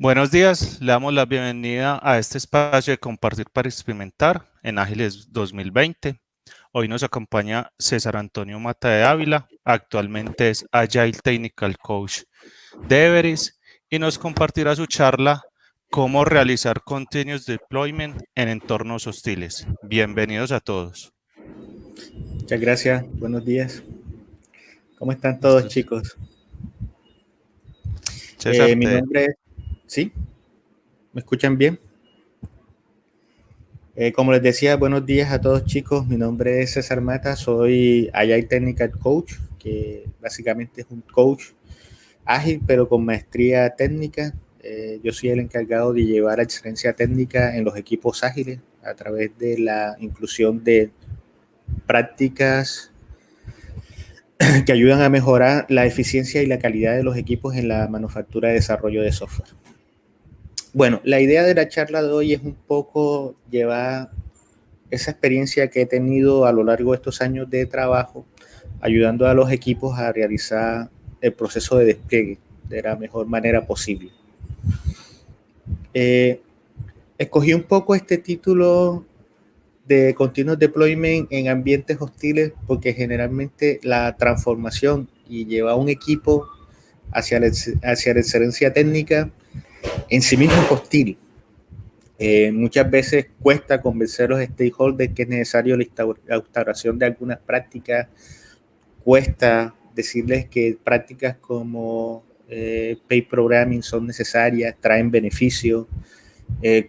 Buenos días, le damos la bienvenida a este espacio de compartir para experimentar en Ágiles 2020. Hoy nos acompaña César Antonio Mata de Ávila, actualmente es Agile Technical Coach de Everest y nos compartirá su charla Cómo realizar continuous deployment en entornos hostiles. Bienvenidos a todos. Muchas gracias, buenos días. ¿Cómo están todos, Listo. chicos? César, Mi nombre es... ¿Sí? ¿Me escuchan bien? Como les decía, buenos días a todos, chicos. Mi nombre es César Mata, soy Agile Technical Coach, que básicamente es un coach ágil, pero con maestría técnica. Yo soy el encargado de llevar la excelencia técnica en los equipos ágiles a través de la inclusión de prácticas que ayudan a mejorar la eficiencia y la calidad de los equipos en la manufactura y desarrollo de software. Bueno, la idea de la charla de hoy es un poco llevar esa experiencia que he tenido a lo largo de estos años de trabajo, ayudando a los equipos a realizar el proceso de despliegue de la mejor manera posible. Escogí un poco este título de Continuous Deployment en ambientes hostiles porque generalmente la transformación y llevar un equipo hacia la excelencia técnica en sí mismo es hostil. Muchas veces cuesta convencer a los stakeholders que es necesario la instauración de algunas prácticas, cuesta decirles que prácticas como pay programming son necesarias, traen beneficios,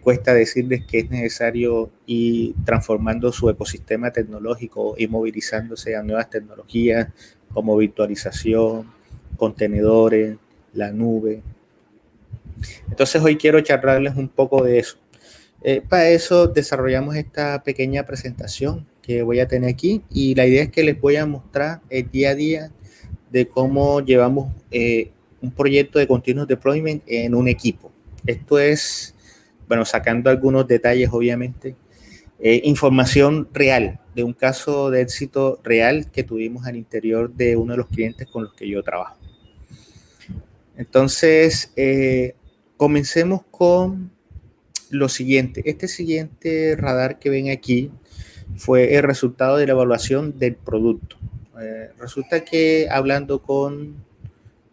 cuesta decirles que es necesario ir transformando su ecosistema tecnológico y movilizándose a nuevas tecnologías como virtualización, contenedores, la nube. Entonces hoy quiero charlarles un poco de eso. Para eso desarrollamos esta pequeña presentación que voy a tener aquí y la idea es que les voy a mostrar el día a día de cómo llevamos un proyecto de continuous deployment en un equipo. Esto es, bueno, sacando algunos detalles obviamente, información real de un caso de éxito real que tuvimos al interior de uno de los clientes con los que yo trabajo. Entonces, comencemos con lo siguiente. Este siguiente radar que ven aquí fue el resultado de la evaluación del producto. Resulta que hablando con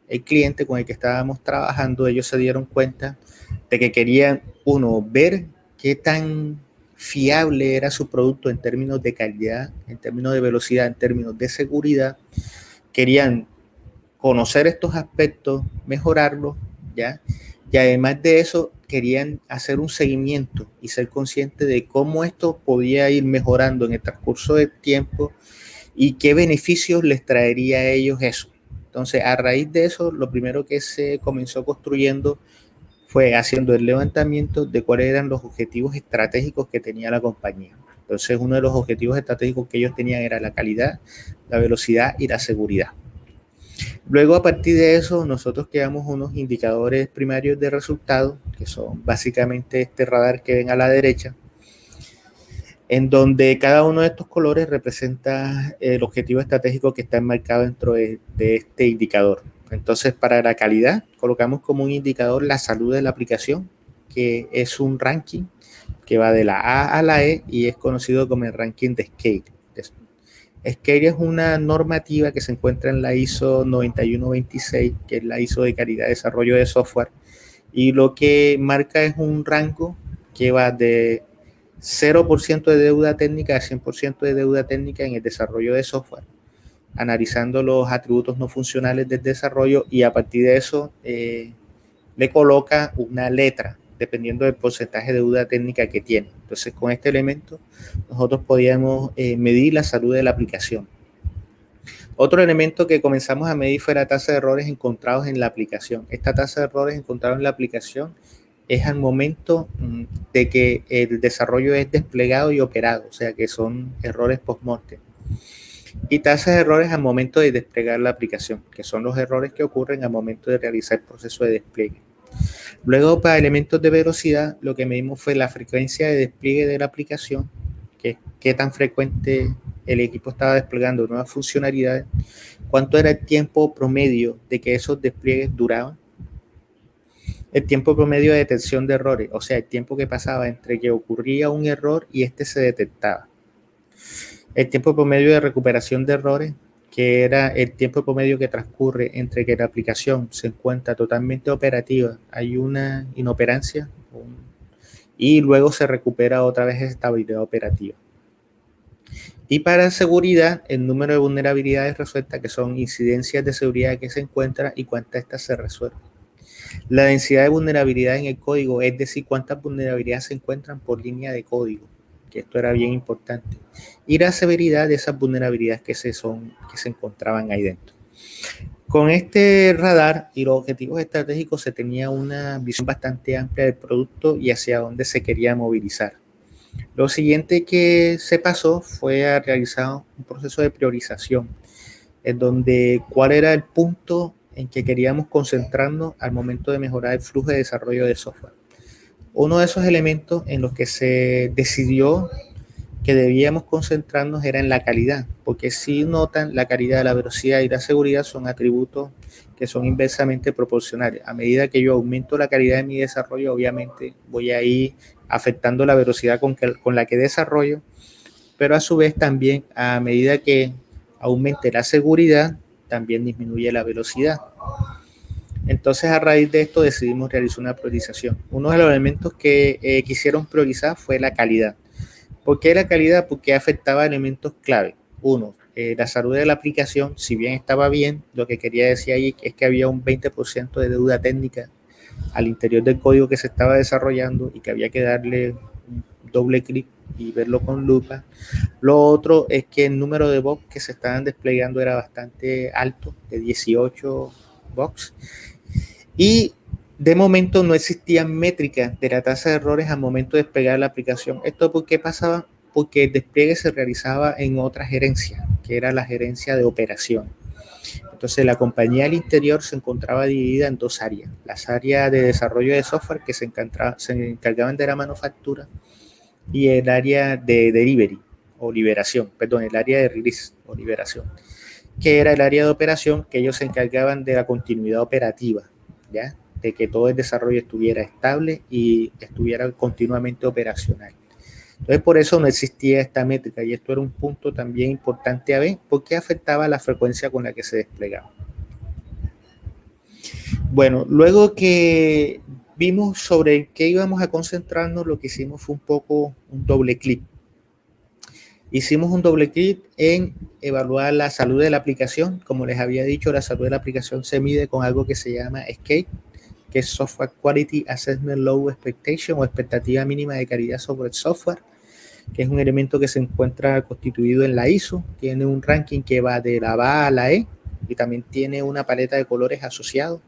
el cliente con el que estábamos trabajando, ellos se dieron cuenta de que querían, uno, ver qué tan fiable era su producto en términos de calidad, en términos de velocidad, en términos de seguridad. Querían conocer estos aspectos, mejorarlos, ¿ya? Y además de eso, querían hacer un seguimiento y ser conscientes de cómo esto podía ir mejorando en el transcurso del tiempo y qué beneficios les traería a ellos eso. Entonces, a raíz de eso, lo primero que se comenzó construyendo fue haciendo el levantamiento de cuáles eran los objetivos estratégicos que tenía la compañía. Entonces, uno de los objetivos estratégicos que ellos tenían era la calidad, la velocidad y la seguridad. Luego, a partir de eso, nosotros creamos unos indicadores primarios de resultados, que son básicamente este radar que ven a la derecha, en donde cada uno de estos colores representa el objetivo estratégico que está enmarcado dentro de este indicador. Entonces, para la calidad, colocamos como un indicador la salud de la aplicación, que es un ranking que va de la A a la E y es conocido como el ranking de Scale. Scale es una normativa que se encuentra en la ISO 9126, que es la ISO de calidad de desarrollo de software, y lo que marca es un rango que va de 0% de deuda técnica a 100% de deuda técnica en el desarrollo de software, analizando los atributos no funcionales del desarrollo y a partir de eso le coloca una letra dependiendo del porcentaje de deuda técnica que tiene. Entonces, con este elemento, nosotros podíamos medir la salud de la aplicación. Otro elemento que comenzamos a medir fue la tasa de errores encontrados en la aplicación. Esta tasa de errores encontrados en la aplicación es al momento de que el desarrollo es desplegado y operado, o sea que son errores post-mortem. Y tasas de errores al momento de desplegar la aplicación, que son los errores que ocurren al momento de realizar el proceso de despliegue. Luego, para elementos de velocidad, lo que medimos fue la frecuencia de despliegue de la aplicación, que qué tan frecuente el equipo estaba desplegando nuevas funcionalidades, cuánto era el tiempo promedio de que esos despliegues duraban. el tiempo promedio de detección de errores, o sea, el tiempo que pasaba entre que ocurría un error y este se detectaba. El tiempo promedio de recuperación de errores, que era el tiempo promedio que transcurre entre que la aplicación se encuentra totalmente operativa, hay una inoperancia y luego se recupera otra vez esa estabilidad operativa. Y para seguridad, el número de vulnerabilidades resueltas, que son incidencias de seguridad que se encuentran y cuántas estas se resuelven. La densidad de vulnerabilidad en el código, es decir, cuántas vulnerabilidades se encuentran por línea de código, que esto era bien importante. Y la severidad de esas vulnerabilidades que se encontraban ahí dentro. Con este radar y los objetivos estratégicos se tenía una visión bastante amplia del producto y hacia dónde se quería movilizar. Lo siguiente que se pasó fue a realizar un proceso de priorización, en donde cuál era el punto en que queríamos concentrarnos al momento de mejorar el flujo de desarrollo de software. Uno de esos elementos en los que se decidió que debíamos concentrarnos era en la calidad, porque si notan, la calidad, la velocidad y la seguridad son atributos que son inversamente proporcionales. A medida que yo aumento la calidad de mi desarrollo, obviamente voy a ir afectando la velocidad con la que desarrollo, pero a su vez también a medida que aumente la seguridad, también disminuye la velocidad. Entonces, a raíz de esto decidimos realizar una priorización. Uno de los elementos que quisieron priorizar fue la calidad. ¿Por qué la calidad? Porque afectaba elementos clave. Uno, la salud de la aplicación, si bien estaba bien, lo que quería decir ahí es que había un 20% de deuda técnica al interior del código que se estaba desarrollando y que había que darle un doble clic y verlo con lupa. Lo otro es que el número de bugs que se estaban desplegando era bastante alto, de 18 bugs. Y de momento no existían métricas de la tasa de errores al momento de desplegar la aplicación. ¿Esto por qué pasaba? Porque el despliegue se realizaba en otra gerencia, que era la gerencia de operación. Entonces la compañía al interior se encontraba dividida en dos áreas. Las áreas de desarrollo de software que se encargaban de la manufactura y el área de delivery o liberación, perdón, el área de release o liberación, que era el área de operación que ellos se encargaban de la continuidad operativa, ¿ya? De que todo el desarrollo estuviera estable y estuviera continuamente operacional. Entonces, por eso no existía esta métrica y esto era un punto también importante a ver porque afectaba la frecuencia con la que se desplegaba. Bueno, luego que vimos sobre qué íbamos a concentrarnos, lo que hicimos fue un poco un doble clic. Hicimos un doble clic en evaluar la salud de la aplicación. Como les había dicho, la salud de la aplicación se mide con algo que se llama SCAPE, que es Software Quality Assessment Low Expectation o expectativa mínima de calidad sobre el software, que es un elemento que se encuentra constituido en la ISO. Tiene un ranking que va de la A a la E y también tiene una paleta de colores asociados,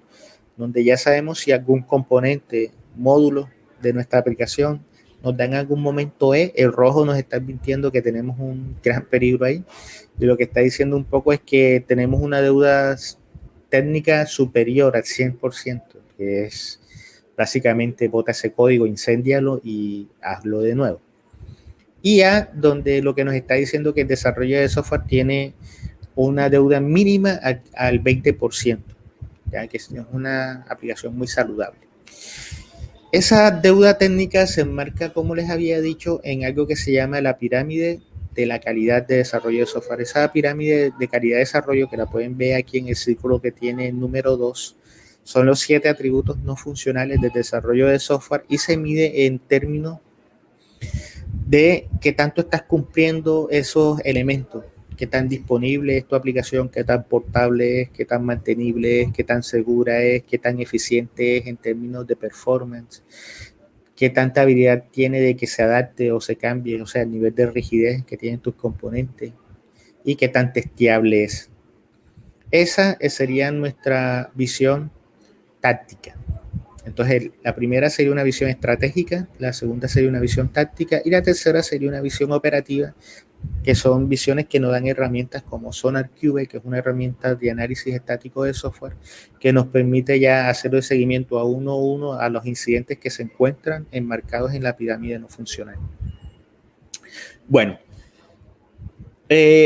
donde ya sabemos si algún componente, módulo de nuestra aplicación nos da en algún momento E, el rojo nos está advirtiendo que tenemos un gran peligro ahí. Y lo que está diciendo un poco es que tenemos una deuda técnica superior al 100%, que es básicamente bota ese código, incéndialo y hazlo de nuevo. Y A, donde lo que nos está diciendo que el desarrollo de software tiene una deuda mínima al 20%, ya que es una aplicación muy saludable. Esa deuda técnica se enmarca, como les había dicho, en algo que se llama la pirámide de la calidad de desarrollo de software. Esa pirámide de calidad de desarrollo, que la pueden ver aquí en el círculo que tiene el número 2, son los 7 atributos no funcionales del desarrollo de software y se mide en términos de qué tanto estás cumpliendo esos elementos, qué tan disponible es tu aplicación, qué tan portable es, qué tan mantenible es, qué tan segura es, qué tan eficiente es en términos de performance, qué tanta habilidad tiene de que se adapte o se cambie, o sea, el nivel de rigidez que tienen tus componentes y qué tan testeable es. Esa sería nuestra visión táctica. Entonces, la primera sería una visión estratégica, la segunda sería una visión táctica y la tercera sería una visión operativa, que son visiones que nos dan herramientas como SonarQube, que es una herramienta de análisis estático de software, que nos permite ya hacer el seguimiento a uno a los incidentes que se encuentran enmarcados en la pirámide no funcional. Bueno,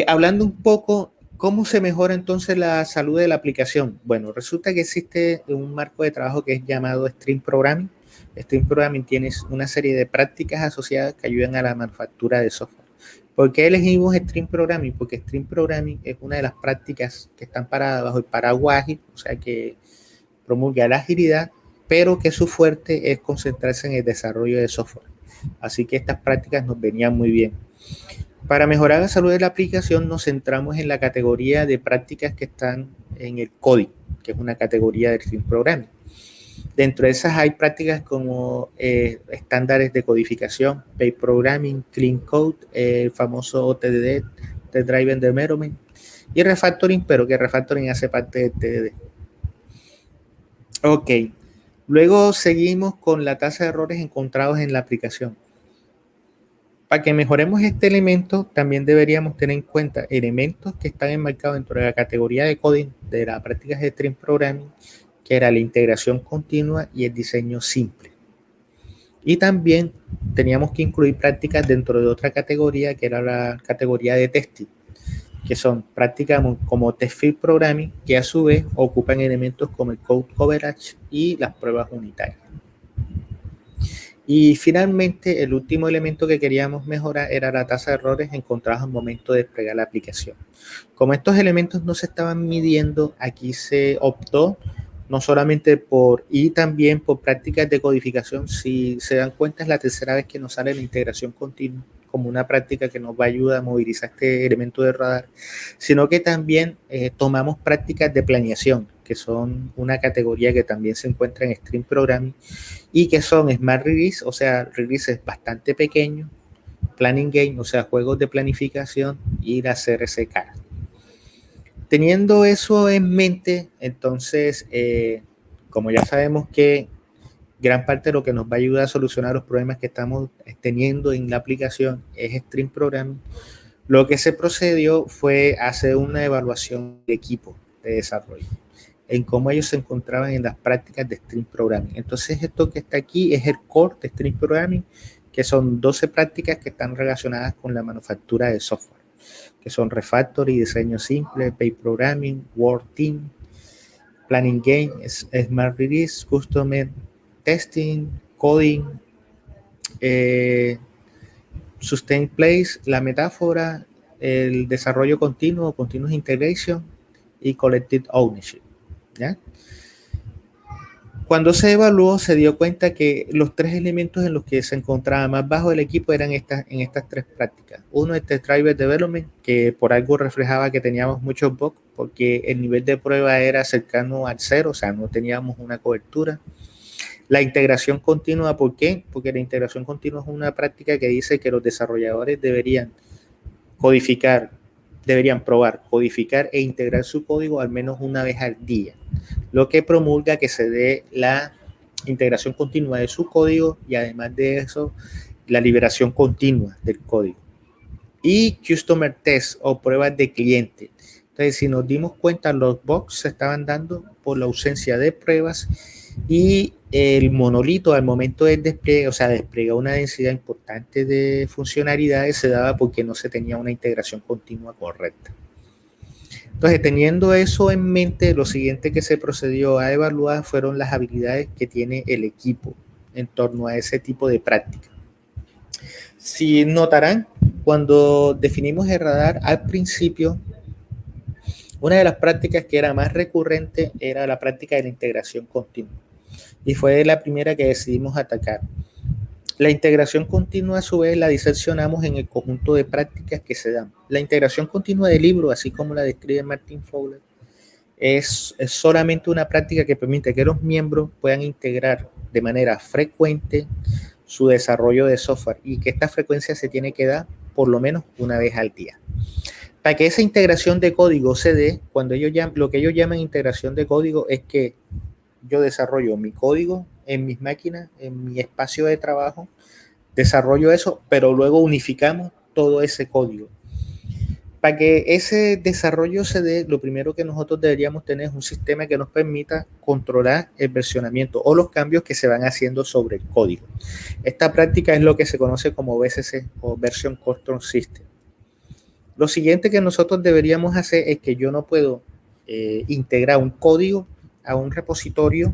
hablando un poco ¿Cómo se mejora entonces la salud de la aplicación? Bueno, resulta que existe un marco de trabajo que es llamado Stream Programming. Stream Programming tiene una serie de prácticas asociadas que ayudan a la manufactura de software. ¿Por qué elegimos Stream Programming? Porque Stream Programming es una de las prácticas que están paradas bajo el paraguas ágil, o sea que promulga la agilidad, pero que su fuerte es concentrarse en el desarrollo de software. Así que estas prácticas nos venían muy bien. Para mejorar la salud de la aplicación nos centramos en la categoría de prácticas que están en el código, que es una categoría del Stream Programming. Dentro de esas hay prácticas como estándares de codificación, Pair Programming, Clean Code, el famoso OTDD, de Driven Development, y Refactoring, pero que Refactoring hace parte del TDD. Ok, luego seguimos con la tasa de errores encontrados en la aplicación. Para que mejoremos este elemento, también deberíamos tener en cuenta elementos que están enmarcados dentro de la categoría de coding de las prácticas de Stream Programming, que era la integración continua y el diseño simple. Y también teníamos que incluir prácticas dentro de otra categoría, que era la categoría de testing, que son prácticas como Test Field Programming, que a su vez ocupan elementos como el Code Coverage y las pruebas unitarias. Y finalmente, el último elemento que queríamos mejorar era la tasa de errores encontrados al momento de desplegar la aplicación. Como estos elementos no se estaban midiendo, aquí se optó no solamente y también por prácticas de codificación. Si se dan cuenta, es la tercera vez que nos sale la integración continua como una práctica que nos va a ayudar a movilizar este elemento de radar, sino que también tomamos prácticas de planeación, que son una categoría que también se encuentra en Stream Programming, y que son Smart Release, o sea, releases bastante pequeños, Planning Game, o sea, juegos de planificación, y la CRC Card. Teniendo eso en mente, entonces, como ya sabemos que gran parte de lo que nos va a ayudar a solucionar los problemas que estamos teniendo en la aplicación es Stream Programming, lo que se procedió fue hacer una evaluación de equipo de desarrollo, en cómo ellos se encontraban en las prácticas de Stream Programming. Entonces, esto que está aquí es el core de Stream Programming, que son 12 prácticas que están relacionadas con la manufactura de software, que son Refactory, diseño simple, Pair Programming, Work Team, Planning Game, Smart Release, Custom Testing, Coding, Sustain Place, la metáfora, el desarrollo continuo, Continuous Integration y Collective Ownership, ¿ya? Cuando se evaluó, se dio cuenta que los tres elementos en los que se encontraba más bajo el equipo eran en estas tres prácticas. Uno es Test Driver Development, que por algo reflejaba que teníamos muchos bugs, porque el nivel de prueba era cercano al cero, o sea, no teníamos una cobertura. La integración continua, ¿por qué? Porque la integración continua es una práctica que dice que los desarrolladores deberían probar, codificar e integrar su código al menos una vez al día, lo que promulga que se dé la integración continua de su código y además de eso, la liberación continua del código. Y Customer Test o pruebas de cliente. Entonces, si nos dimos cuenta, los bugs se estaban dando por la ausencia de pruebas y el monolito al momento del despliegue, o sea, desplegar una densidad importante de funcionalidades, se daba porque no se tenía una integración continua correcta. Entonces, teniendo eso en mente, lo siguiente que se procedió a evaluar fueron las habilidades que tiene el equipo en torno a ese tipo de práctica. Si notarán, cuando definimos el radar al principio, una de las prácticas que era más recurrente era la práctica de la integración continua. Y fue la primera que decidimos atacar. La integración continua, a su vez, la diseccionamos en el conjunto de prácticas que se dan. La integración continua del libro, así como la describe Martin Fowler, es solamente una práctica que permite que los miembros puedan integrar de manera frecuente su desarrollo de software y que esta frecuencia se tiene que dar por lo menos una vez al día. Para que esa integración de código se dé, lo que ellos llaman integración de código es que yo desarrollo mi código en mis máquinas, en mi espacio de trabajo, desarrollo eso, pero luego unificamos todo ese código. Para que ese desarrollo se dé, lo primero que nosotros deberíamos tener es un sistema que nos permita controlar el versionamiento o los cambios que se van haciendo sobre el código. Esta práctica es lo que se conoce como VCC o Version Control System. Lo siguiente que nosotros deberíamos hacer es que yo no puedo integrar un código a un repositorio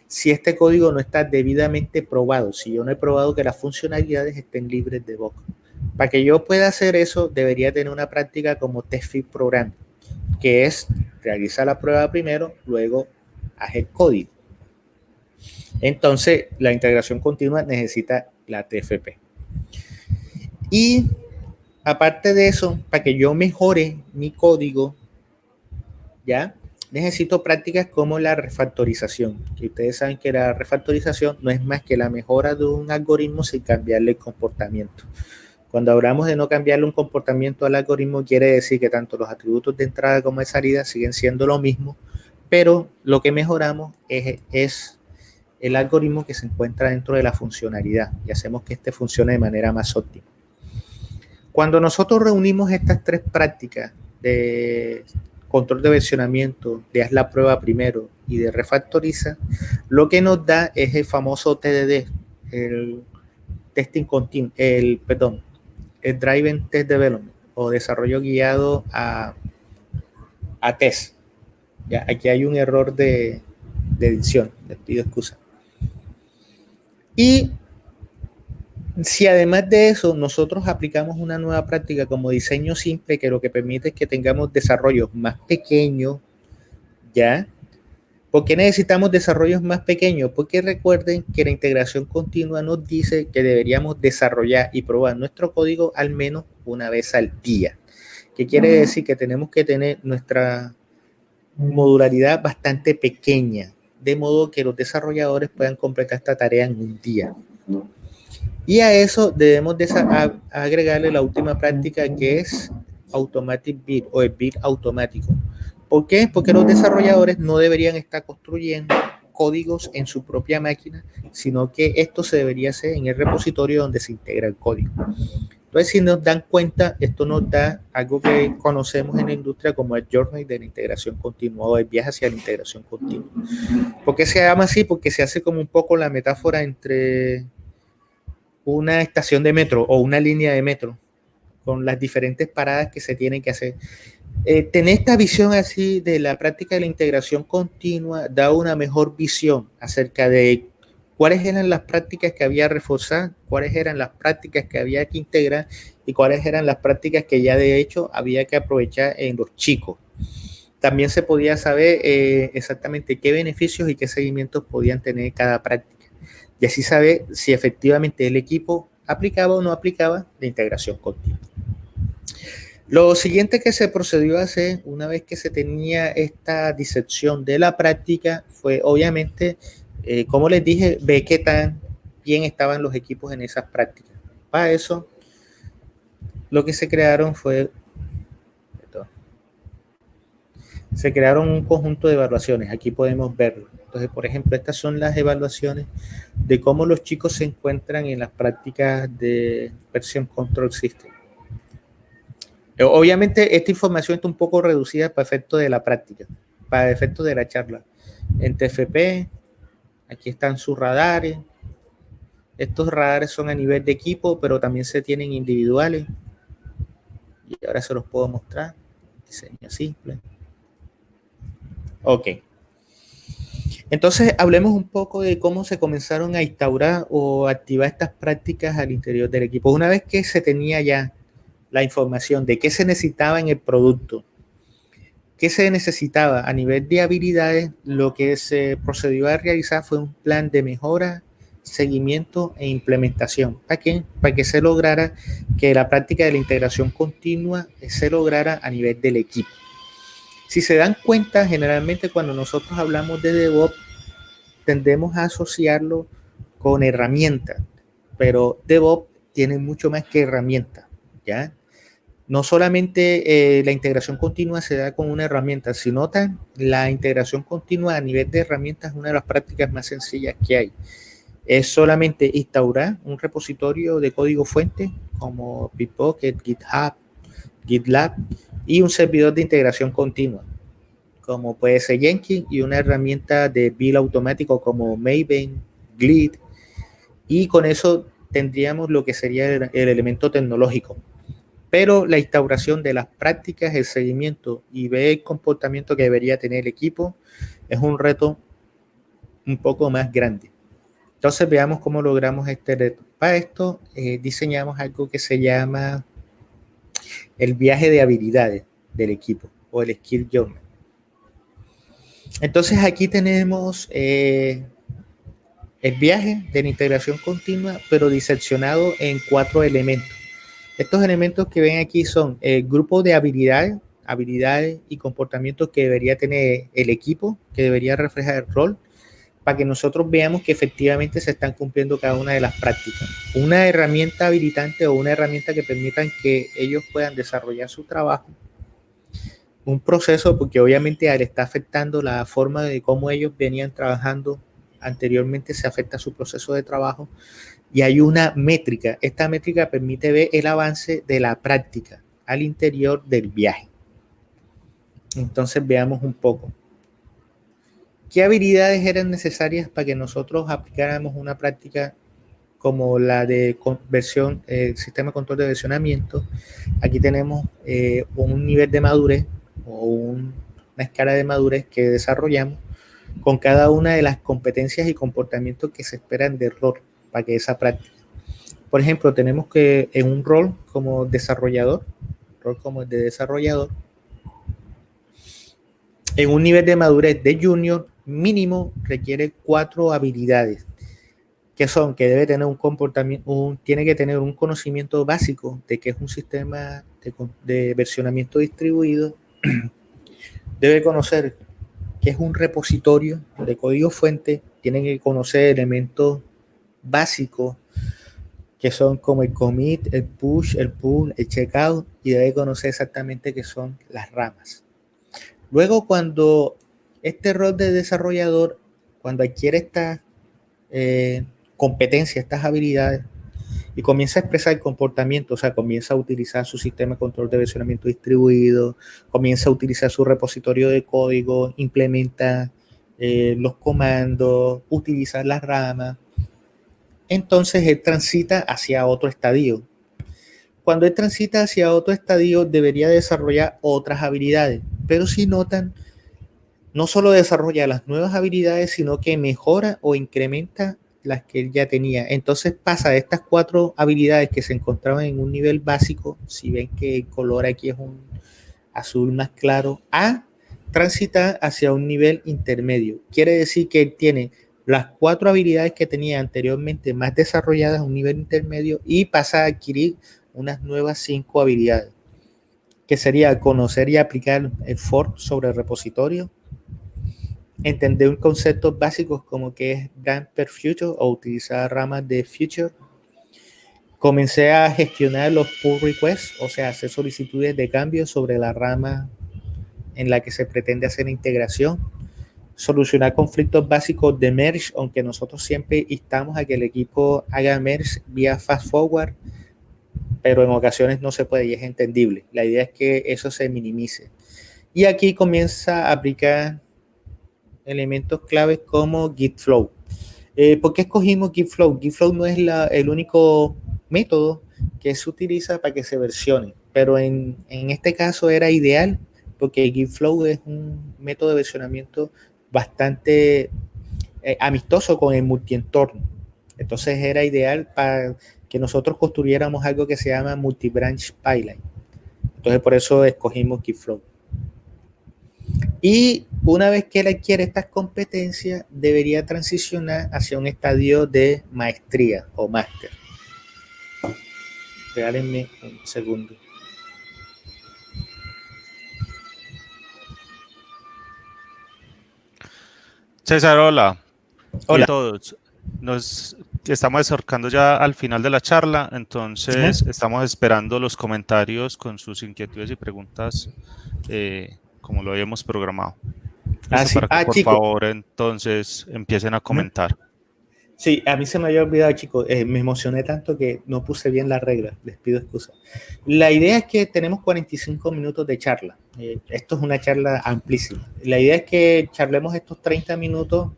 si este código no está debidamente probado, si yo no he probado que las funcionalidades estén libres de bug. Para que yo pueda hacer eso, debería tener una práctica como test fit program, que es realizar la prueba primero, luego hacer código. Entonces, la integración continua necesita la TFP. Y aparte de eso, para que yo mejore mi código, ¿ya? Necesito prácticas como la refactorización, que ustedes saben que la refactorización no es más que la mejora de un algoritmo sin cambiarle el comportamiento. Cuando hablamos de no cambiarle un comportamiento al algoritmo, quiere decir que tanto los atributos de entrada como de salida siguen siendo lo mismo, pero lo que mejoramos es el algoritmo que se encuentra dentro de la funcionalidad y hacemos que este funcione de manera más óptima. Cuando nosotros reunimos estas tres prácticas de control de versionamiento, de haz la prueba primero y de refactoriza, lo que nos da es el famoso TDD, el testing continuo, el Driven Test Development o desarrollo guiado a test. Ya, aquí hay un error de edición, les pido excusa. Y si además de eso nosotros aplicamos una nueva práctica como diseño simple, que lo que permite es que tengamos desarrollos más pequeños, ¿ya? ¿Por qué necesitamos desarrollos más pequeños? Porque recuerden que la integración continua nos dice que deberíamos desarrollar y probar nuestro código al menos una vez al día. ¿Qué quiere decir? Que tenemos que tener nuestra modularidad bastante pequeña, de modo que los desarrolladores puedan completar esta tarea en un día. Y a eso debemos agregarle la última práctica, que es Automatic Build o el build automático. ¿Por qué? Porque los desarrolladores no deberían estar construyendo códigos en su propia máquina, sino que esto se debería hacer en el repositorio donde se integra el código. Entonces, si nos dan cuenta, esto nos da algo que conocemos en la industria como el journey de la integración continua o el viaje hacia la integración continua. ¿Por qué se llama así? Porque se hace como un poco la metáfora entre una estación de metro o una línea de metro con las diferentes paradas que se tienen que hacer. Tener esta visión así de la práctica de la integración continua da una mejor visión acerca de cuáles eran las prácticas que había que reforzar, cuáles eran las prácticas que había que integrar y cuáles eran las prácticas que ya de hecho había que aprovechar en los chicos. También se podía saber exactamente qué beneficios y qué seguimientos podían tener cada práctica. Y así saber si efectivamente el equipo aplicaba o no aplicaba la integración continua. Lo siguiente que se procedió a hacer una vez que se tenía esta disección de la práctica fue obviamente, como les dije, ver qué tan bien estaban los equipos en esas prácticas. Para eso, lo que se crearon fue, se crearon un conjunto de evaluaciones. Aquí podemos verlo. Entonces, por ejemplo, estas son las evaluaciones de cómo los chicos se encuentran en las prácticas de Version Control System. Obviamente, esta información está un poco reducida para efectos de la práctica, para efectos de la charla. En TFP, aquí están sus radares. Estos radares son a nivel de equipo, pero también se tienen individuales. Y ahora se los puedo mostrar. Diseño simple. Ok. Entonces, hablemos un poco de cómo se comenzaron a instaurar o activar estas prácticas al interior del equipo. Una vez que se tenía ya la información de qué se necesitaba en el producto, qué se necesitaba a nivel de habilidades, lo que se procedió a realizar fue un plan de mejora, seguimiento e implementación. ¿Para qué? Para que se lograra que la práctica de la integración continua se lograra a nivel del equipo. Si se dan cuenta, generalmente cuando nosotros hablamos de DevOps, tendemos a asociarlo con herramientas, pero DevOps tiene mucho más que herramientas, ¿ya? No solamente la integración continua se da con una herramienta, si notan, la integración continua a nivel de herramientas es una de las prácticas más sencillas que hay. Es solamente instaurar un repositorio de código fuente como Bitbucket, GitHub, GitLab y un servidor de integración continua como puede ser Jenkins y una herramienta de build automático como Maven, Glide, y con eso tendríamos lo que sería el elemento tecnológico. pero la instauración de las prácticas, el seguimiento y ver el comportamiento que debería tener el equipo es un reto un poco más grande. Entonces veamos cómo logramos este reto. Para esto diseñamos algo que se llama el viaje de habilidades del equipo o el Skill Journey. Entonces aquí tenemos el viaje de la integración continua, pero diseccionado en 4 elementos. Estos elementos que ven aquí son el grupo de habilidades y comportamientos que debería tener el equipo, que debería reflejar el rol, para que nosotros veamos que efectivamente se están cumpliendo cada una de las prácticas. Una herramienta habilitante o una herramienta que permitan que ellos puedan desarrollar su trabajo. Un proceso, porque obviamente al estar afectando la forma de cómo ellos venían trabajando anteriormente, se afecta su proceso de trabajo. Y hay una métrica. Esta métrica permite ver el avance de la práctica al interior del viaje. Entonces veamos un poco. ¿Qué habilidades eran necesarias para que nosotros aplicáramos una práctica como la de sistema de control de versionamiento? Aquí tenemos un nivel de madurez o una escala de madurez que desarrollamos con cada una de las competencias y comportamientos que se esperan del rol para que esa práctica. Por ejemplo, tenemos que en un rol como desarrollador, en un nivel de madurez de junior mínimo requiere 4 habilidades que son que debe tener un comportamiento, tiene que tener un conocimiento básico de qué es un sistema de versionamiento distribuido, debe conocer qué es un repositorio de código fuente, tiene que conocer elementos básicos que son como el commit, el push, el pull, el checkout, y debe conocer exactamente qué son las ramas. Luego, cuando este rol de desarrollador, cuando adquiere estas competencias, estas habilidades, y comienza a expresar el comportamiento, o sea, comienza a utilizar su sistema de control de versionamiento distribuido, comienza a utilizar su repositorio de código, implementa los comandos, utiliza las ramas, entonces él transita hacia otro estadio. Cuando él transita hacia otro estadio, debería desarrollar otras habilidades, pero si notan, no solo desarrolla las nuevas habilidades, sino que mejora o incrementa las que él ya tenía. Entonces pasa de estas 4 habilidades que se encontraban en un nivel básico, si ven que el color aquí es un azul más claro, a transitar hacia un nivel intermedio. Quiere decir que él tiene las 4 habilidades que tenía anteriormente más desarrolladas a un nivel intermedio y pasa a adquirir unas nuevas 5 habilidades, que sería conocer y aplicar el fork sobre el repositorio, entender conceptos básicos como que es brand per future o utilizar ramas de future. Comencé a gestionar los pull requests, o sea, hacer solicitudes de cambio sobre la rama en la que se pretende hacer la integración. Solucionar conflictos básicos de merge, aunque nosotros siempre instamos a que el equipo haga merge vía fast forward, pero en ocasiones no se puede y es entendible. La idea es que eso se minimice. Y aquí comienza a aplicar elementos claves como Git Flow. ¿Por qué escogimos Git Flow? Git Flow no es el único método que se utiliza para que se versione, pero en este caso era ideal porque Git Flow es un método de versionamiento bastante amistoso con el multientorno. Entonces era ideal para que nosotros construyéramos algo que se llama multi-branch pipeline. Entonces por eso escogimos Git Flow. Y una vez que él adquiere estas competencias, debería transicionar hacia un estadio de maestría o máster. Regálenme un segundo. César, hola. Hola. A todos. Nos estamos acercando ya al final de la charla, entonces estamos esperando los comentarios con sus inquietudes y preguntas como lo habíamos programado. Para que por favor entonces empiecen a comentar. Sí, a mí se me había olvidado, chicos, me emocioné tanto que no puse bien las reglas, les pido excusa. La idea es que tenemos 45 minutos de charla, esto es una charla amplísima. La idea es que charlemos estos 30 minutos,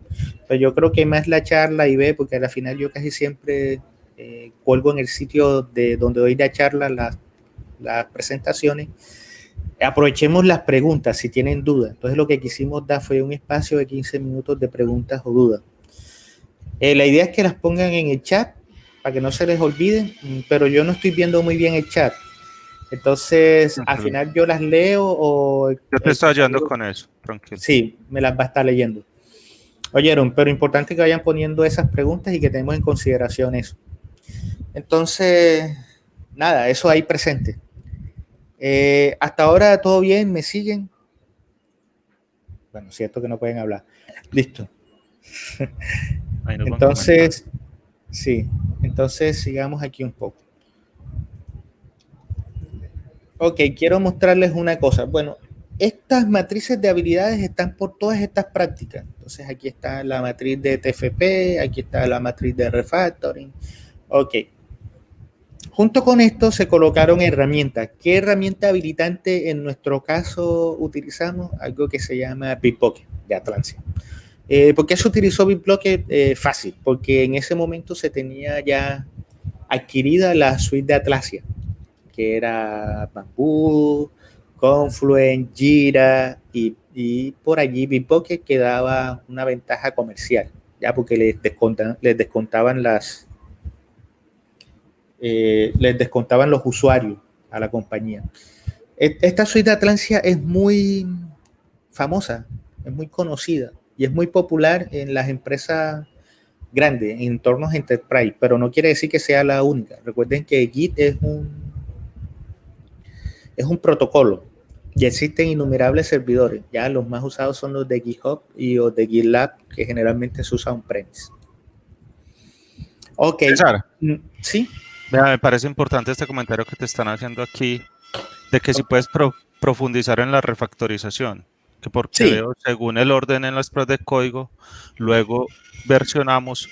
pero yo creo que más la charla y ve, porque al final yo casi siempre cuelgo en el sitio de donde doy la charla las presentaciones, aprovechemos las preguntas si tienen dudas. Entonces lo que quisimos dar fue un espacio de 15 minutos de preguntas o dudas. La idea es que las pongan en el chat para que no se les olviden, pero yo no estoy viendo muy bien el chat. Entonces, al final yo las leo o... Yo te estoy ayudando con eso, tranquilo. Sí, me las va a estar leyendo. Oyeron, pero importante que vayan poniendo esas preguntas y que tenemos en consideración eso. Entonces, nada, eso ahí presente. Hasta ahora todo bien, ¿me siguen? Bueno, cierto que no pueden hablar. Listo. Entonces, sí, entonces sigamos aquí un poco. Ok, quiero mostrarles una cosa. Bueno, estas matrices de habilidades están por todas estas prácticas. Entonces aquí está la matriz de TFP, aquí está la matriz de refactoring. Ok. Junto con esto se colocaron herramientas. ¿Qué herramienta habilitante en nuestro caso utilizamos? Algo que se llama Bitbucket de Atlassian. ¿Por qué se utilizó Bitbucket? Fácil, porque en ese momento se tenía ya adquirida la suite de Atlassian, que era Bamboo, Confluent, Jira y por allí Bitbucket que daba una ventaja comercial, ya porque les descontaban los usuarios a la compañía. Esta suite de Atlassian es muy famosa, es muy conocida y es muy popular en las empresas grandes, en entornos enterprise, pero no quiere decir que sea la única. Recuerden que Git es un protocolo y existen innumerables servidores. Ya los más usados son los de GitHub y los de GitLab, que generalmente se usa on-premise. Ok. César, sí. Me parece importante este comentario que te están haciendo aquí, de que si puedes profundizar en la refactorización, que porque veo, según el orden en las pruebas de código, luego versionamos,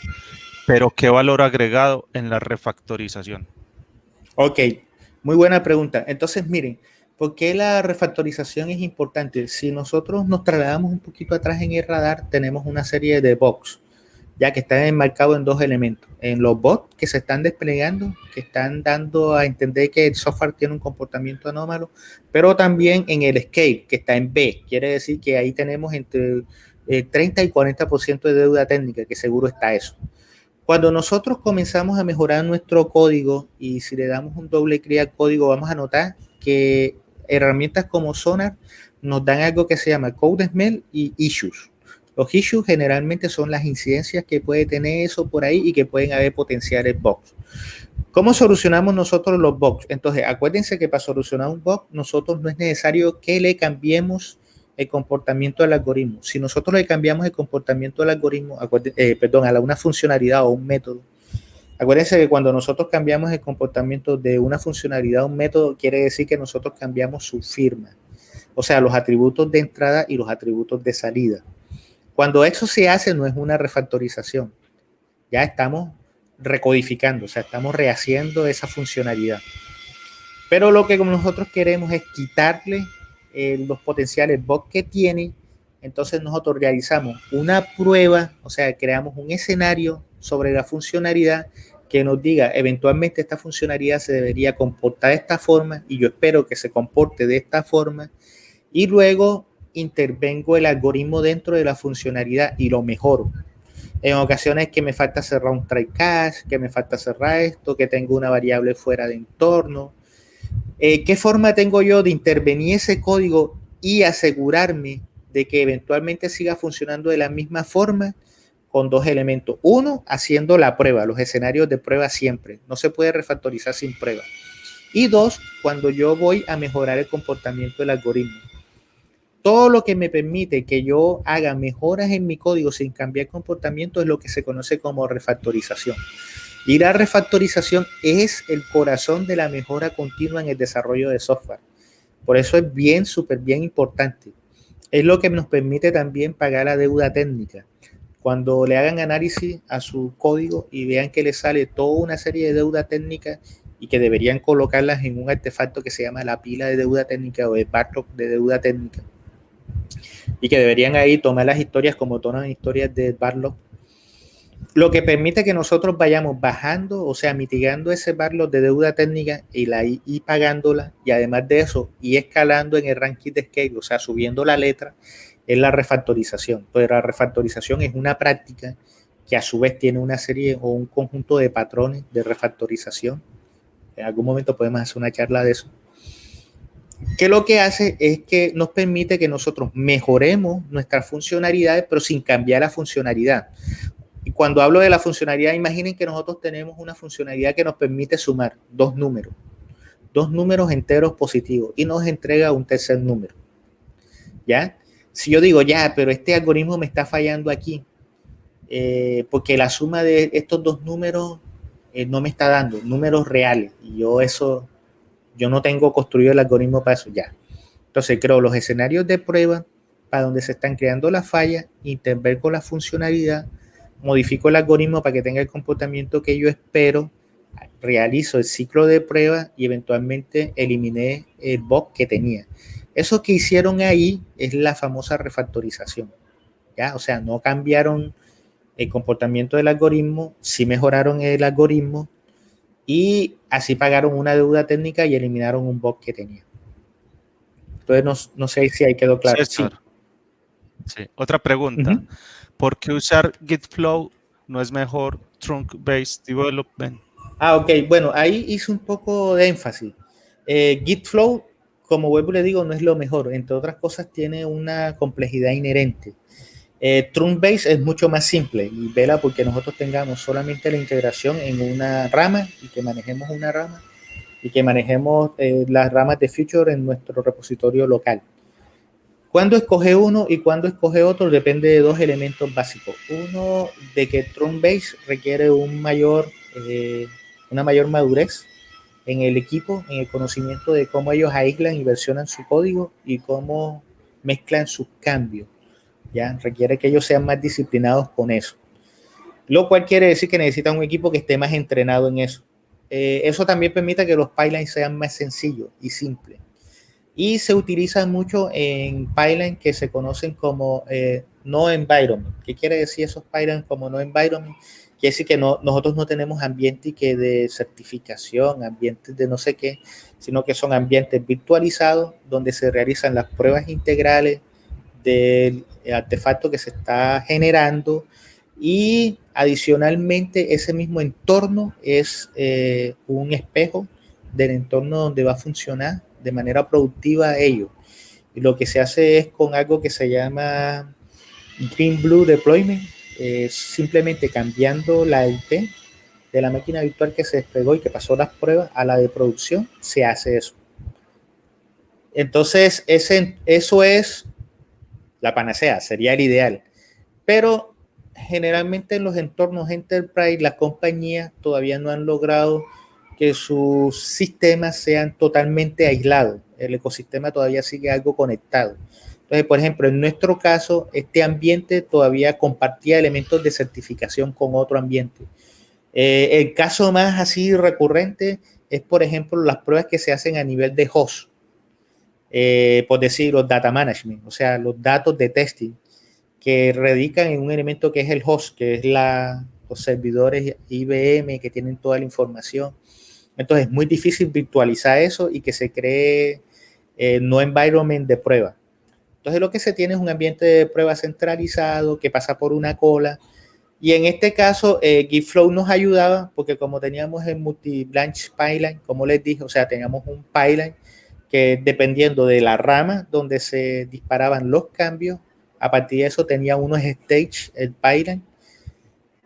pero ¿qué valor agregado en la refactorización? Ok, muy buena pregunta. Entonces, miren, ¿por qué la refactorización es importante? Si nosotros nos trasladamos un poquito atrás en el radar, tenemos una serie de bugs, ya que están enmarcados en dos elementos. En los bots que se están desplegando, que están dando a entender que el software tiene un comportamiento anómalo, pero también en el scale, que está en B. Quiere decir que ahí tenemos entre 30 y 40% de deuda técnica, que seguro está eso. Cuando nosotros comenzamos a mejorar nuestro código y si le damos un doble clic al código, vamos a notar que herramientas como Sonar nos dan algo que se llama Code Smell y Issues. Los issues generalmente son las incidencias que puede tener eso por ahí y que pueden haber potenciales bugs. ¿Cómo solucionamos nosotros los bugs? Entonces, acuérdense que para solucionar un bug, nosotros no es necesario que le cambiemos el comportamiento del algoritmo. Si nosotros le cambiamos el comportamiento del algoritmo, a una funcionalidad o un método, acuérdense que cuando nosotros cambiamos el comportamiento de una funcionalidad o un método, quiere decir que nosotros cambiamos su firma, o sea, los atributos de entrada y los atributos de salida. Cuando eso se hace, no es una refactorización, ya estamos recodificando, o sea, estamos rehaciendo esa funcionalidad. Pero lo que nosotros queremos es quitarle los potenciales bugs que tiene. Entonces nosotros realizamos una prueba, o sea, creamos un escenario sobre la funcionalidad que nos diga, eventualmente esta funcionalidad se debería comportar de esta forma y yo espero que se comporte de esta forma y luego intervengo el algoritmo dentro de la funcionalidad y lo mejoro. En ocasiones que me falta cerrar un try catch, que me falta cerrar esto, que tengo una variable fuera de entorno. ¿Qué forma tengo yo de intervenir ese código y asegurarme de que eventualmente siga funcionando de la misma forma? Con dos elementos. Uno, haciendo la prueba, los escenarios de prueba siempre. No se puede refactorizar sin prueba. Y dos, cuando yo voy a mejorar el comportamiento del algoritmo. Todo lo que me permite que yo haga mejoras en mi código sin cambiar comportamiento es lo que se conoce como refactorización. Y la refactorización es el corazón de la mejora continua en el desarrollo de software. Por eso es bien, súper bien importante. Es lo que nos permite también pagar la deuda técnica. Cuando le hagan análisis a su código y vean que le sale toda una serie de deuda técnica y que deberían colocarlas en un artefacto que se llama la pila de deuda técnica o el backlog de deuda técnica, y que deberían ahí tomar las historias como toman historias de backlog, Lo que permite que nosotros vayamos bajando, o sea, mitigando ese backlog de deuda técnica y pagándola, y además de eso, y escalando en el ranking de scale, o sea, subiendo la letra, es la refactorización. Entonces, la refactorización es una práctica que a su vez tiene una serie o un conjunto de patrones de refactorización. En algún momento podemos hacer una charla de eso. Que lo que hace es que nos permite que nosotros mejoremos nuestras funcionalidades, pero sin cambiar la funcionalidad. Y cuando hablo de la funcionalidad, imaginen que nosotros tenemos una funcionalidad que nos permite sumar dos números enteros positivos y nos entrega un tercer número. ¿Ya? Si yo digo, ya, pero este algoritmo me está fallando aquí, porque la suma de estos dos números no me está dando números reales y yo no tengo construido el algoritmo para eso, ya. Entonces creo los escenarios de prueba para donde se están creando las fallas, intervenir con la funcionalidad, modifico el algoritmo para que tenga el comportamiento que yo espero, realizo el ciclo de prueba y eventualmente eliminé el bug que tenía. Eso que hicieron ahí es la famosa refactorización, ¿ya? O sea, no cambiaron el comportamiento del algoritmo, sí mejoraron el algoritmo y así pagaron una deuda técnica y eliminaron un bug que tenía. Entonces, no sé si ahí quedó claro. César, sí. Otra pregunta. ¿Por qué usar GitFlow no es mejor Trunk-Based Development? Ok, bueno, ahí hice un poco de énfasis. GitFlow, como vuelvo y le digo, no es lo mejor. Entre otras cosas, tiene una complejidad inherente. Trunk-Based es mucho más simple y vela porque nosotros tengamos solamente la integración en una rama y que manejemos una rama y que manejemos las ramas de feature en nuestro repositorio local. Cuando escoge uno y cuando escoge otro depende de dos elementos básicos. Uno, de que Trunk-Based requiere una mayor madurez en el equipo, en el conocimiento de cómo ellos aíslan y versionan su código y cómo mezclan sus cambios. ¿Ya? Requiere que ellos sean más disciplinados con eso. Lo cual quiere decir que necesitan un equipo que esté más entrenado en eso. Eso también permite que los pipelines sean más sencillos y simples. Y se utiliza mucho en pipelines que se conocen como no environment. ¿Qué quiere decir esos pipelines como no environment? Quiere decir que nosotros no tenemos ambientes que de certificación, ambientes de no sé qué, sino que son ambientes virtualizados donde se realizan las pruebas integrales del artefacto que se está generando y adicionalmente ese mismo entorno es un espejo del entorno donde va a funcionar de manera productiva ello. Y lo que se hace es con algo que se llama Green Blue Deployment, simplemente cambiando la IP de la máquina virtual que se desplegó y que pasó las pruebas a la de producción, se hace eso. Entonces, eso es la panacea, sería el ideal. Pero generalmente en los entornos enterprise, las compañías todavía no han logrado que sus sistemas sean totalmente aislados. El ecosistema todavía sigue algo conectado. Entonces, por ejemplo, en nuestro caso, este ambiente todavía compartía elementos de certificación con otro ambiente. El caso más así recurrente es, por ejemplo, las pruebas que se hacen a nivel de host, por decir, los data management, o sea, los datos de testing que radican en un elemento que es el host, que es los servidores IBM que tienen toda la información. Entonces es muy difícil virtualizar eso y que se cree no environment de prueba. Entonces lo que se tiene es un ambiente de prueba centralizado que pasa por una cola. Y en este caso, GitFlow nos ayudaba porque como teníamos el multi-branch pipeline, como les dije, o sea, teníamos un pipeline que dependiendo de la rama donde se disparaban los cambios, a partir de eso tenía unos stage, el pipeline.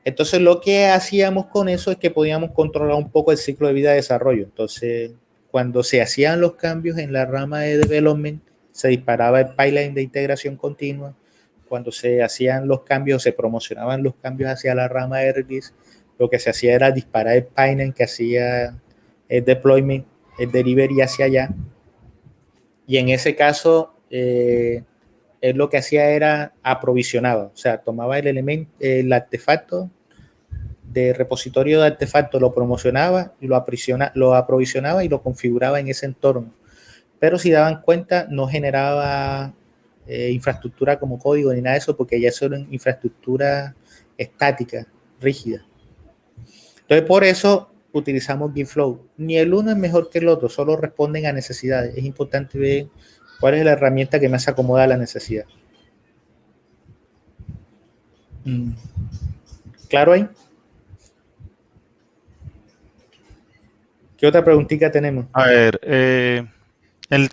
Entonces lo que hacíamos con eso es que podíamos controlar un poco el ciclo de vida de desarrollo. Entonces, cuando se hacían los cambios en la rama de development, se disparaba el pipeline de integración continua. Cuando se hacían los cambios, se promocionaban los cambios hacia la rama de release, lo que se hacía era disparar el pipeline que hacía el deployment, el delivery hacia allá. Y en ese caso, él lo que hacía era aprovisionaba, o sea, tomaba el elemento, el artefacto de repositorio de artefacto, lo promocionaba y lo aprovisionaba y lo configuraba en ese entorno. Pero si daban cuenta, no generaba infraestructura como código ni nada de eso, porque ya eso era infraestructura estática rígida. Entonces, por eso utilizamos GitFlow. Ni el uno es mejor que el otro, solo responden a necesidades. Es importante ver cuál es la herramienta que más se acomoda a la necesidad. ¿Claro ahí? ¿Qué otra preguntita tenemos? A ver, en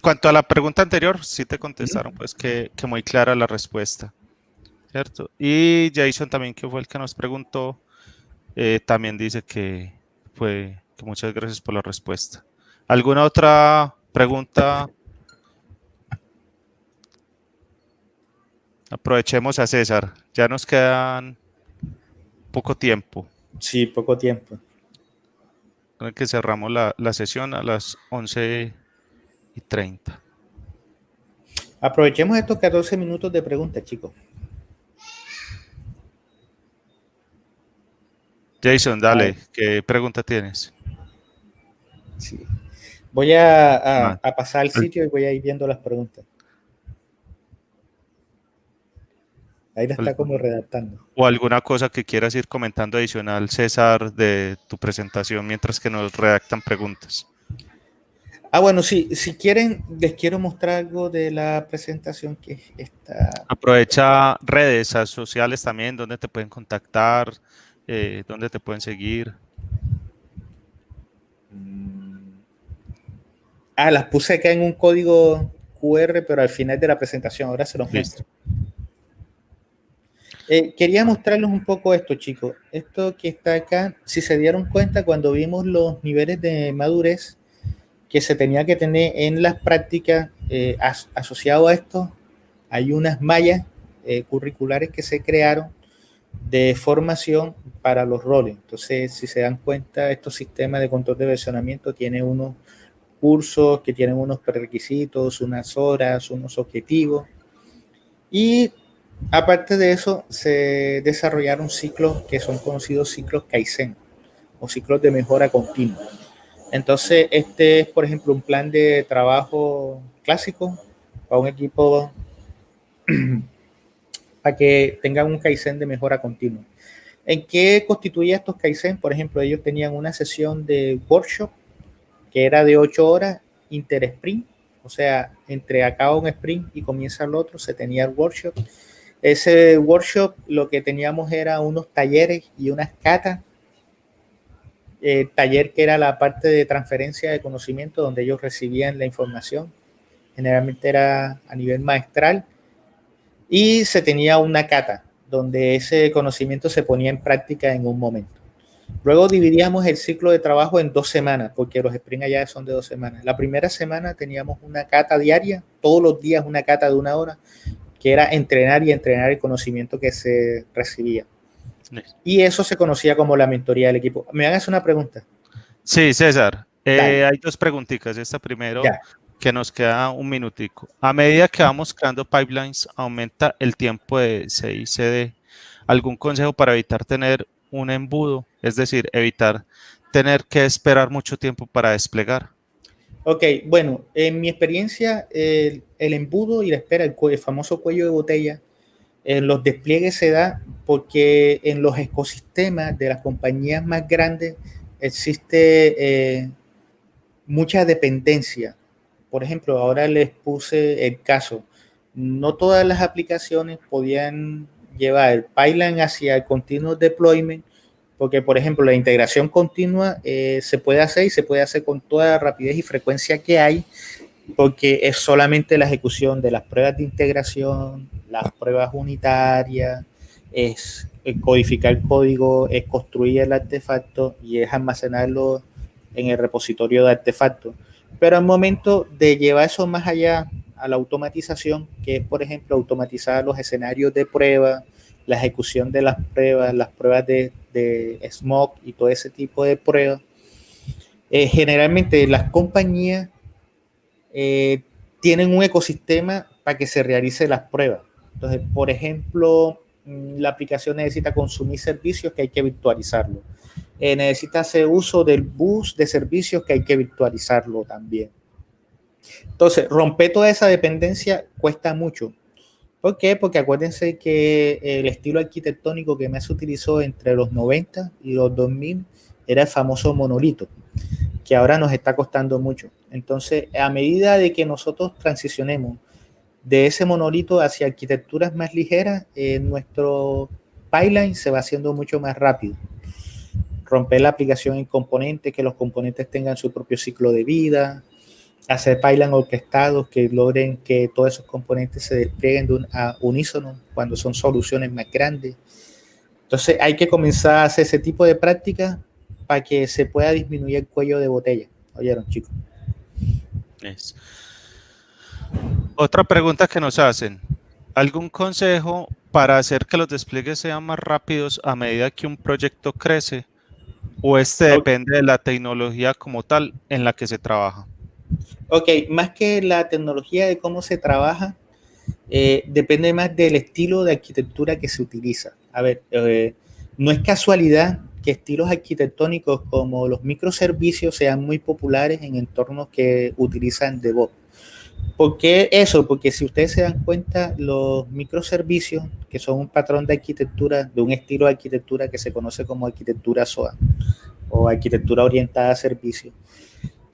cuanto a la pregunta anterior, sí te contestaron, pues que muy clara la respuesta, ¿cierto? Y Jason también, que fue el que nos preguntó, también dice que muchas gracias por la respuesta. ¿Alguna otra pregunta? Aprovechemos a César, ya nos quedan poco tiempo. Sí, poco tiempo. Creo que cerramos la sesión a las 11:30. Aprovechemos estos 14 minutos de preguntas, chicos. Jason, dale, ¿qué pregunta tienes? Sí. Voy a pasar al sitio y voy a ir viendo las preguntas. Ahí la está como redactando. ¿O alguna cosa que quieras ir comentando adicional, César, de tu presentación mientras que nos redactan preguntas? Bueno, sí, si quieren, les quiero mostrar algo de la presentación que está. Aprovecha redes sociales también, donde te pueden contactar, donde te pueden seguir. Las puse acá en un código QR, pero al final de la presentación. Ahora se los muestro. Quería mostrarles un poco esto, chicos. Esto que está acá, si se dieron cuenta cuando vimos los niveles de madurez que se tenía que tener en las prácticas asociado a esto, hay unas mallas curriculares que se crearon de formación para los roles. Entonces, si se dan cuenta, estos sistemas de control de versionamiento tienen unos cursos que tienen unos prerequisitos, unas horas, unos objetivos. Y aparte de eso, se desarrollaron ciclos que son conocidos ciclos Kaizen o ciclos de mejora continua. Entonces, este es, por ejemplo, un plan de trabajo clásico para un equipo para que tengan un Kaizen de mejora continua. ¿En qué constituía estos Kaizen? Por ejemplo, ellos tenían una sesión de workshop que era de 8 horas inter-sprint, o sea, entre acaba un sprint y comienza el otro, se tenía el workshop. Ese workshop lo que teníamos era unos talleres y unas catas. Taller que era la parte de transferencia de conocimiento donde ellos recibían la información, generalmente era a nivel maestral, y se tenía una cata donde ese conocimiento se ponía en práctica en un momento. Luego dividíamos el ciclo de trabajo en 2 semanas, porque los sprints allá son de 2 semanas. La primera semana teníamos una cata diaria, todos los días una cata de 1 hora, que era entrenar y entrenar el conocimiento que se recibía. Y eso se conocía como la mentoría del equipo. ¿Me hagas una pregunta? Sí, César. Hay 2 preguntitas. Esta primero, ya, que nos queda un minutico. A medida que vamos creando pipelines, aumenta el tiempo de CI/CD. ¿Algún consejo para evitar tener un embudo? Es decir, evitar tener que esperar mucho tiempo para desplegar. Ok, bueno, en mi experiencia, el embudo y la espera, el famoso cuello de botella, en los despliegues se da porque en los ecosistemas de las compañías más grandes existe mucha dependencia. Por ejemplo, ahora les puse el caso, no todas las aplicaciones podían llevar el pipeline hacia el continuous deployment, porque, por ejemplo, la integración continua se puede hacer y se puede hacer con toda la rapidez y frecuencia que hay, porque es solamente la ejecución de las pruebas de integración, las pruebas unitarias, es codificar el código, es construir el artefacto y es almacenarlo en el repositorio de artefactos. Pero al momento de llevar eso más allá a la automatización, que es, por ejemplo, automatizar los escenarios de prueba, la ejecución de las pruebas de smoke y todo ese tipo de pruebas, generalmente las compañías tienen un ecosistema para que se realice las pruebas. Entonces, por ejemplo, la aplicación necesita consumir servicios que hay que virtualizarlo. Necesita hacer uso del bus de servicios que hay que virtualizarlo también. Entonces, romper toda esa dependencia cuesta mucho. ¿Por qué? Porque acuérdense que el estilo arquitectónico que más se utilizó entre los 90 y los 2000 era el famoso monolito, que ahora nos está costando mucho. Entonces, a medida de que nosotros transicionemos de ese monolito hacia arquitecturas más ligeras, nuestro pipeline se va haciendo mucho más rápido. Romper la aplicación en componentes, que los componentes tengan su propio ciclo de vida, hacer pipeline orquestados que logren que todos esos componentes se desplieguen a unísono cuando son soluciones más grandes. Entonces hay que comenzar a hacer ese tipo de prácticas para que se pueda disminuir el cuello de botella. ¿Oyeron, chicos? Es. Otra pregunta que nos hacen. ¿Algún consejo para hacer que los despliegues sean más rápidos a medida que un proyecto crece? ¿O este depende de la tecnología como tal en la que se trabaja? Ok, más que la tecnología de cómo se trabaja, depende más del estilo de arquitectura que se utiliza. A ver, no es casualidad que estilos arquitectónicos como los microservicios sean muy populares en entornos que utilizan DevOps. ¿Por qué eso? Porque si ustedes se dan cuenta, los microservicios, que son un patrón de arquitectura, de un estilo de arquitectura que se conoce como arquitectura SOA o arquitectura orientada a servicios,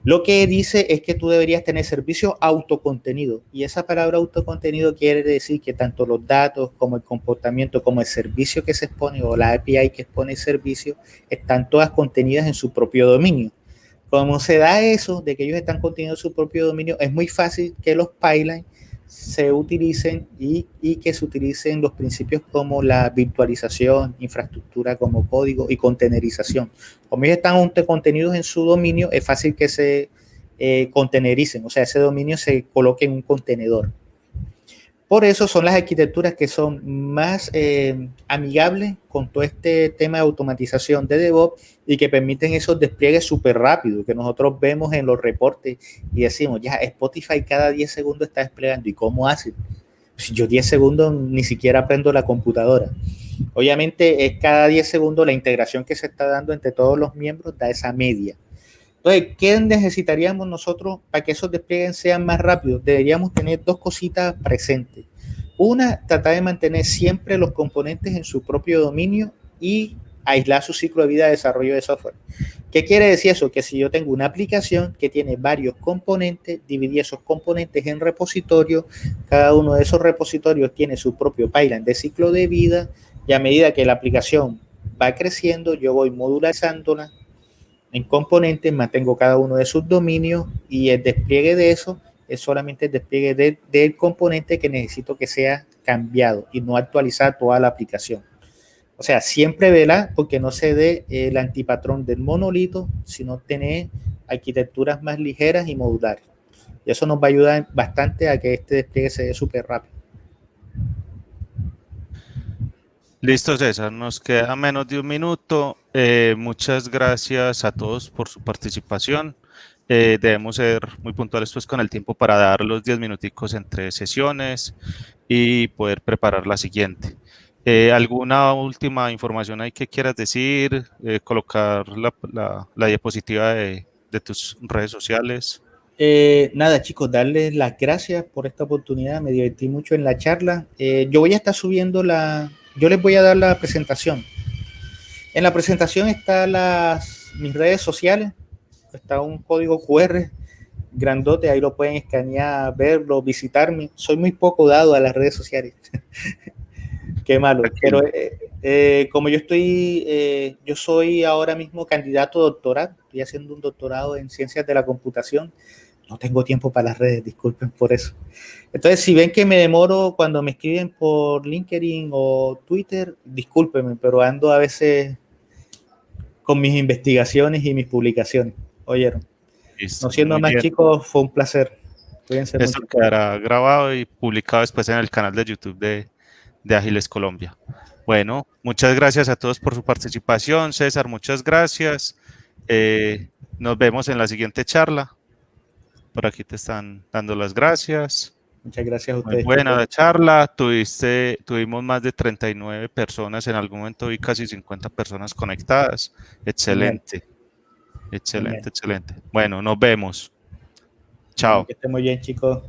lo que dice es que tú deberías tener servicio autocontenido. Y esa palabra autocontenido quiere decir que tanto los datos como el comportamiento, como el servicio que se expone o la API que expone el servicio, están todas contenidas en su propio dominio. Como se da eso, de que ellos están contenidos en su propio dominio, es muy fácil que los pipelines se utilicen y que se utilicen los principios como la virtualización, infraestructura como código y containerización. Como ellos están contenidos en su dominio, es fácil que se containericen, o sea, ese dominio se coloque en un contenedor. Por eso son las arquitecturas que son más amigables con todo este tema de automatización de DevOps y que permiten esos despliegues súper rápidos que nosotros vemos en los reportes y decimos, ya Spotify cada 10 segundos está desplegando. ¿Y cómo hace? Si yo 10 segundos ni siquiera prendo la computadora. Obviamente es cada 10 segundos la integración que se está dando entre todos los miembros da esa media. Entonces, ¿qué necesitaríamos nosotros para que esos despliegues sean más rápidos? Deberíamos tener dos cositas presentes. Una, tratar de mantener siempre los componentes en su propio dominio y aislar su ciclo de vida de desarrollo de software. ¿Qué quiere decir eso? Que si yo tengo una aplicación que tiene varios componentes, dividí esos componentes en repositorios, cada uno de esos repositorios tiene su propio pipeline de ciclo de vida y a medida que la aplicación va creciendo, yo voy modularizándola en componentes, mantengo cada uno de sus dominios y el despliegue de eso es solamente el despliegue del componente que necesito que sea cambiado y no actualizar toda la aplicación. O sea, siempre vela porque no se dé el antipatrón del monolito, sino tener arquitecturas más ligeras y modulares. Y eso nos va a ayudar bastante a que este despliegue se dé súper rápido. Listo, César, nos queda menos de un minuto. Muchas gracias a todos por su participación. Debemos ser muy puntuales pues, con el tiempo para dar los 10 minuticos entre sesiones y poder preparar la siguiente. ¿Alguna última información ahí que quieras decir? Colocar la diapositiva de tus redes sociales. Nada, chicos, darles las gracias por esta oportunidad. Me divertí mucho en la charla. Yo voy a estar subiendo yo les voy a dar la presentación. En la presentación están mis redes sociales. Está un código QR grandote, ahí lo pueden escanear, verlo, visitarme. Soy muy poco dado a las redes sociales. Qué malo. Pero como yo soy ahora mismo candidato a doctorado, estoy haciendo un doctorado en ciencias de la computación. No tengo tiempo para las redes, disculpen por eso. Entonces, si ven que me demoro cuando me escriben por LinkedIn o Twitter, discúlpenme, pero ando a veces con mis investigaciones y mis publicaciones. ¿Oyeron? Listo, No siendo muy más bien. chicos, fue un placer. Cuídense Esto mucho. quedará grabado y publicado después en el canal de YouTube de Ágiles Colombia. Bueno, muchas gracias a todos por su participación. César, muchas gracias. Nos vemos en la siguiente charla. Por aquí te están dando las gracias. Muchas gracias a Muy ustedes, buena chicos. la charla. Tuvimos más de 39 personas. En algún momento vi casi 50 personas conectadas. Genial, Excelente, genial. excelente, excelente. Bueno, nos vemos. Bueno, Chao. que estén muy bien, chicos.